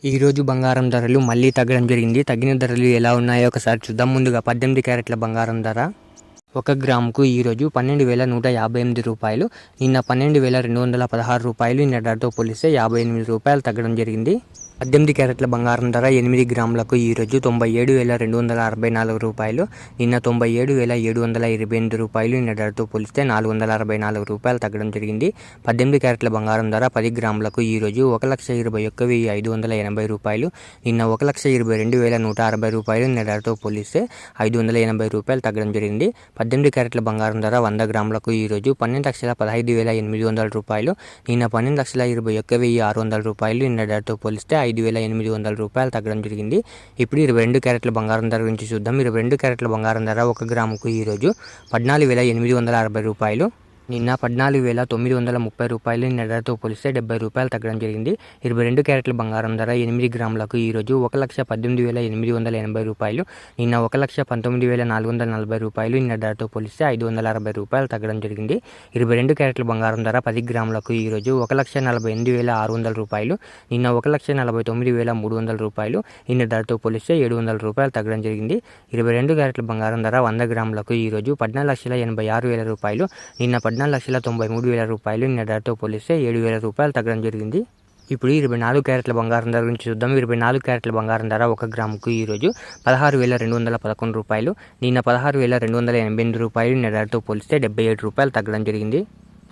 ఈరోజు బంగారం ధరలు మళ్ళీ తగ్గడం జరిగింది. తగ్గిన ధరలు ఎలా ఉన్నాయో ఒకసారి చూద్దాం. ముందుగా 18 క్యారెట్ల బంగారం ధర 1 గ్రాముకు ఈరోజు 12,158 రూపాయలు. నిన్న 12,216 రూపాయలు. నిన్న ధరతో పోలిస్తే 58 రూపాయలు తగ్గడం జరిగింది. 18 క్యారెట్ల బంగారం ధర 8 గ్రాములకు ఈరోజు 97,264 రూపాయలు. నిన్న 97,728 రూపాయలు. నిన్న ధరతో పోలిస్తే 464 రూపాయలు తగ్గడం జరిగింది. 18 క్యారెట్ల బంగారం ధర 10 గ్రాములకు ఈరోజు 1,21,580 రూపాయలు. నిన్న 1,22,160 రూపాయలు. నిన్న ధరతో పోలిస్తే 580 రూపాయలు తగ్గడం జరిగింది. 18 క్యారెట్ల బంగారం ధర 100 గ్రాములకు ఈరోజు 12,15,800 రూపాయలు. నిన్న 12,21,600 రూపాయలు. నిన్న ధరతో పోలిస్తే 5,800 రూపాయలు తగ్గడం జరిగింది. ఇప్పుడు 22 క్యారెట్ల బంగారం ధర గురించి చూద్దాం. 22 క్యారెట్ల బంగారం ధర 1 గ్రాముకు ఈరోజు 14,860 రూపాయలు. నిన్న 14,930 రూపాయలు. నిన్న ధరతో పోలిస్తే 70 రూపాయలు తగ్గడం జరిగింది. 22 క్యారెట్ల బంగారం ధర 8 గ్రాములకు ఈరోజు 1,18,880 రూపాయలు. నిన్న 1,19,440 రూపాయలు. నిన్న ధరతో పోలిస్తే 560 రూపాయలు తగ్గడం జరిగింది. 22 క్యారెట్ల బంగారం ధర 10 గ్రాములకు ఈరోజు 1,48,600 రూపాయలు. నిన్న 1,49,300 రూపాయలు. నిన్న ధరతో పోలిస్తే 700 రూపాయలు తగ్గడం జరిగింది. 22 క్యారెట్ల బంగారం ధర 100 గ్రాములకు ఈరోజు 14,86,000 రూపాయలు. నిన్న 14,93,000 రూపాయలు. నిన్న ధరతో పోలిస్తే 7,000 రూపాయలు తగ్గడం జరిగింది. ఇప్పుడు 24 క్యారెట్ల బంగారం ధర గురించి చూద్దాం. 24 క్యారెట్ల బంగారం ధర 1 గ్రాముకు ఈరోజు 16,211 రూపాయలు. నిన్న 16,288 రూపాయలు. నిన్న ధరతో పోలిస్తే 77 రూపాయలు తగ్గడం జరిగింది.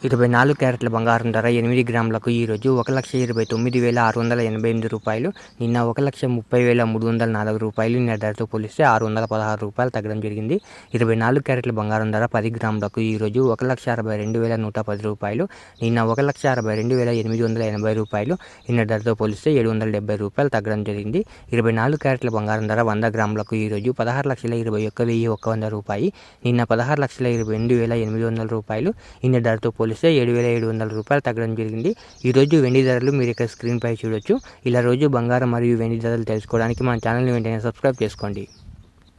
24 క్యారెట్ల బంగారం ధర 8 గ్రాములకు ఈరోజు 1,29,688 రూపాయలు. నిన్న 1,30,304 రూపాయలు. నిన్న ధరతో పోలిస్తే 616 రూపాయలు తగ్గడం జరిగింది. 24 క్యారెట్ల బంగారం ధర 10 గ్రాములకు ఈరోజు 1,62,110 రూపాయలు. నిన్న 1,62,880 రూపాయలు. నిన్న ధరతో పోలిస్తే 770 రూపాయలు తగ్గడం జరిగింది. 24 క్యారెట్ల బంగారం ధర 100 గ్రాములకు ఈరోజు 16,21,100 రూపాయలు. నిన్న 16,22,800 రూపాయలు. నిన్న ధరతో 7,700 రూపాయలు తగ్గడం జరిగింది. ఈరోజు వెండి ధరలు మీరు ఇక్కడ స్క్రీన్ పై చూడొచ్చు. ఇలా రోజు బంగారం మరియు వెండి ధరలు తెలుసుకోవడానికి మన ఛానల్ని వెంటనే సబ్స్క్రైబ్ చేసుకోండి.